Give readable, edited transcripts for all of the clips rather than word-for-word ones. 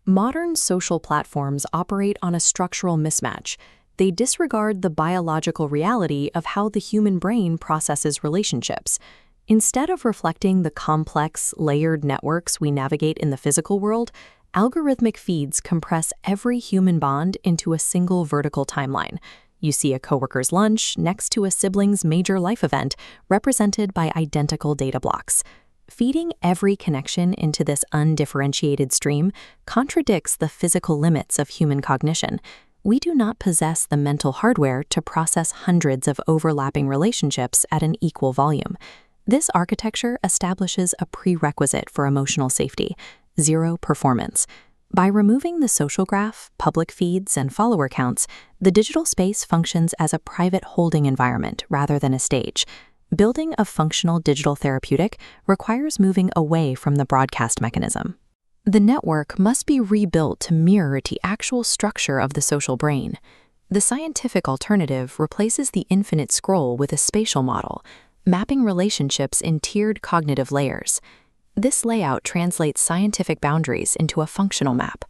Modern social platforms operate on a structural mismatch. They disregard the biological reality of how the human brain processes relationships. Instead of reflecting the complex, layered networks we navigate in the physical world, algorithmic feeds compress every human bond into a single vertical timeline. You see a coworker's lunch next to a sibling's major life event, represented by identical data blocks. Feeding every connection into this undifferentiated stream contradicts the physical limits of human cognition. We do not possess the mental hardware to process hundreds of overlapping relationships at an equal volume. This architecture establishes a prerequisite for emotional safety: zero performance. By removing the social graph, public feeds, and follower counts, the digital space functions as a private holding environment rather than a stage. Building a functional digital therapeutic requires moving away from the broadcast mechanism. The network must be rebuilt to mirror the actual structure of the social brain. The scientific alternative replaces the infinite scroll with a spatial model, mapping relationships in tiered cognitive layers. This layout translates scientific boundaries into a functional map.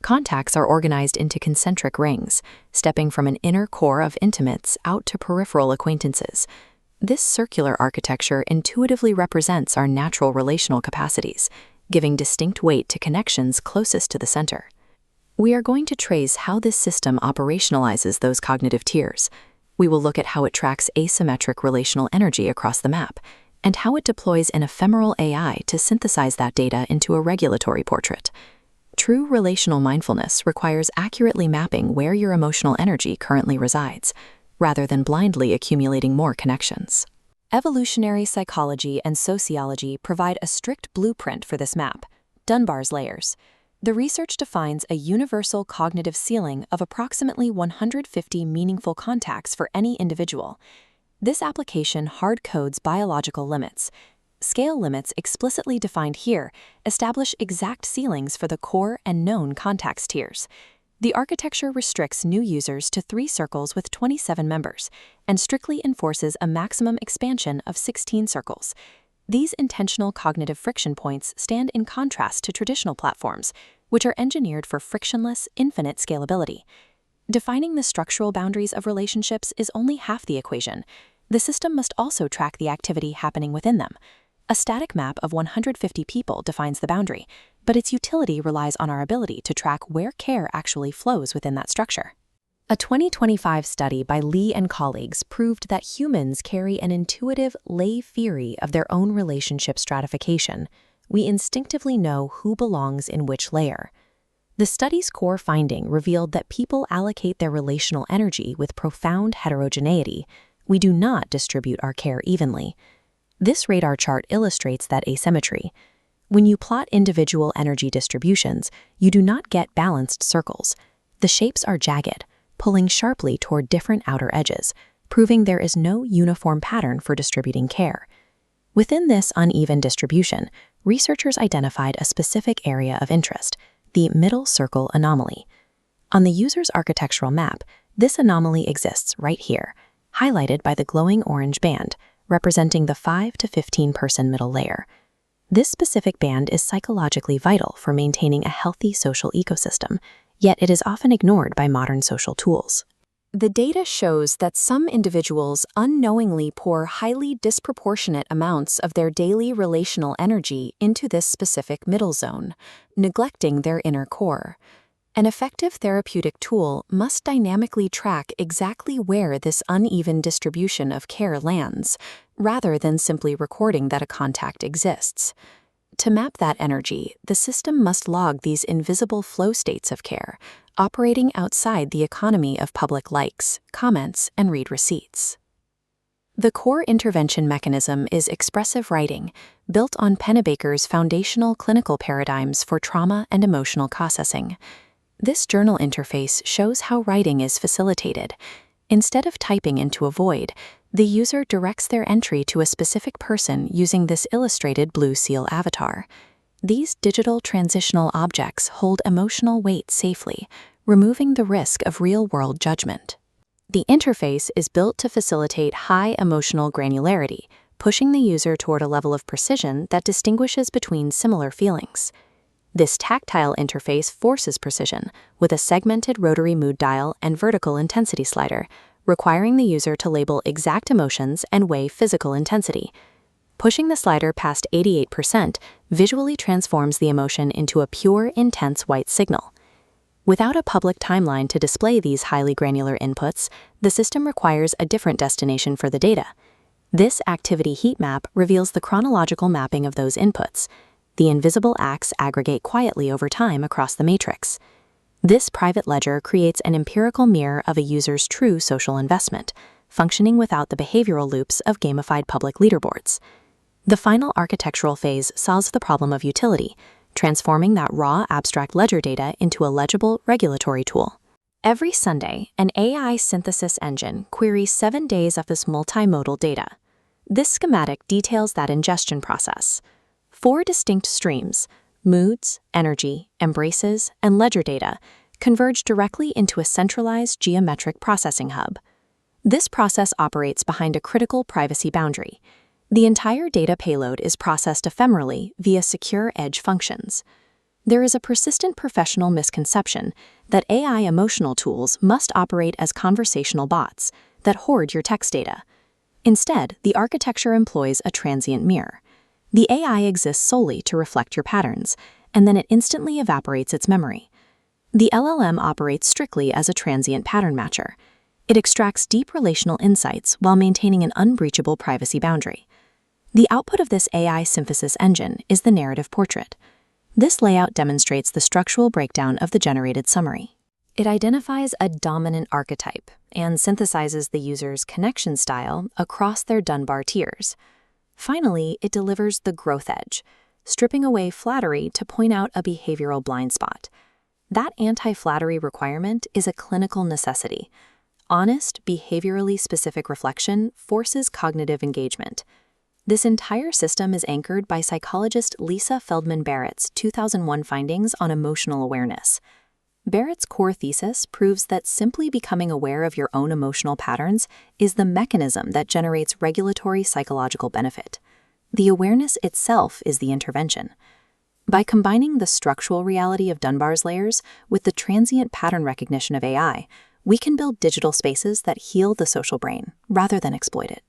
Contacts are organized into concentric rings, stepping from an inner core of intimates out to peripheral acquaintances. This circular architecture intuitively represents our natural relational capacities, giving distinct weight to connections closest to the center. We are going to trace how this system operationalizes those cognitive tiers. We will look at how it tracks asymmetric relational energy across the map, and how it deploys an ephemeral AI to synthesize that data into a regulatory portrait. True relational mindfulness requires accurately mapping where your emotional energy currently resides, rather than blindly accumulating more connections. Evolutionary psychology and sociology provide a strict blueprint for this map: Dunbar's layers. The research defines a universal cognitive ceiling of approximately 150 meaningful contacts for any individual. This application hard-codes biological limits. Scale limits explicitly defined here establish exact ceilings for the core and known contacts tiers. The architecture restricts new users to 3 circles with 27 members and strictly enforces a maximum expansion of 16 circles. These intentional cognitive friction points stand in contrast to traditional platforms, which are engineered for frictionless, infinite scalability. Defining the structural boundaries of relationships is only half the equation. The system must also track the activity happening within them. A static map of 150 people defines the boundary, but its utility relies on our ability to track where care actually flows within that structure. A 2025 study by Lee and colleagues proved that humans carry an intuitive lay theory of their own relationship stratification. We instinctively know who belongs in which layer. The study's core finding revealed that people allocate their relational energy with profound heterogeneity. We do not distribute our care evenly. This radar chart illustrates that asymmetry. When you plot individual energy distributions, you do not get balanced circles. The shapes are jagged, pulling sharply toward different outer edges, proving there is no uniform pattern for distributing care. Within this uneven distribution, researchers identified a specific area of interest: the middle circle anomaly. On the user's architectural map, this anomaly exists right here, highlighted by the glowing orange band, representing the 5 to 15 person middle layer. This specific band is psychologically vital for maintaining a healthy social ecosystem, yet it is often ignored by modern social tools. The data shows that some individuals unknowingly pour highly disproportionate amounts of their daily relational energy into this specific middle zone, neglecting their inner core. An effective therapeutic tool must dynamically track exactly where this uneven distribution of care lands, rather than simply recording that a contact exists. To map that energy, the system must log these invisible flow states of care, operating outside the economy of public likes, comments, and read receipts. The core intervention mechanism is expressive writing, built on Pennebaker's foundational clinical paradigms for trauma and emotional processing. This journal interface shows how writing is facilitated. Instead of typing into a void, the user directs their entry to a specific person using this illustrated blue seal avatar. These digital transitional objects hold emotional weight safely, removing the risk of real-world judgment. The interface is built to facilitate high emotional granularity, pushing the user toward a level of precision that distinguishes between similar feelings. This tactile interface forces precision with a segmented rotary mood dial and vertical intensity slider, requiring the user to label exact emotions and weigh physical intensity. Pushing the slider past 88% visually transforms the emotion into a pure, intense white signal. Without a public timeline to display these highly granular inputs, the system requires a different destination for the data. This activity heat map reveals the chronological mapping of those inputs. The invisible acts aggregate quietly over time across the matrix. This private ledger creates an empirical mirror of a user's true social investment, functioning without the behavioral loops of gamified public leaderboards. The final architectural phase solves the problem of utility, transforming that raw abstract ledger data into a legible regulatory tool. Every Sunday, an AI synthesis engine queries 7 days of this multimodal data. This schematic details that ingestion process. 4 distinct streams, moods, energy, embraces, and ledger data, converge directly into a centralized geometric processing hub. This process operates behind a critical privacy boundary. The entire data payload is processed ephemerally via secure edge functions. There is a persistent professional misconception that AI emotional tools must operate as conversational bots that hoard your text data. Instead, the architecture employs a transient mirror. The AI exists solely to reflect your patterns, and then it instantly evaporates its memory. The LLM operates strictly as a transient pattern matcher. It extracts deep relational insights while maintaining an unbreachable privacy boundary. The output of this AI synthesis engine is the narrative portrait. This layout demonstrates the structural breakdown of the generated summary. It identifies a dominant archetype and synthesizes the user's connection style across their Dunbar tiers. Finally, it delivers the growth edge, stripping away flattery to point out a behavioral blind spot. That anti-flattery requirement is a clinical necessity. Honest, behaviorally specific reflection forces cognitive engagement. This entire system is anchored by psychologist Lisa Feldman Barrett's 2001 findings on emotional awareness. Barrett's core thesis proves that simply becoming aware of your own emotional patterns is the mechanism that generates regulatory psychological benefit. The awareness itself is the intervention. By combining the structural reality of Dunbar's layers with the transient pattern recognition of AI, we can build digital spaces that heal the social brain rather than exploit it.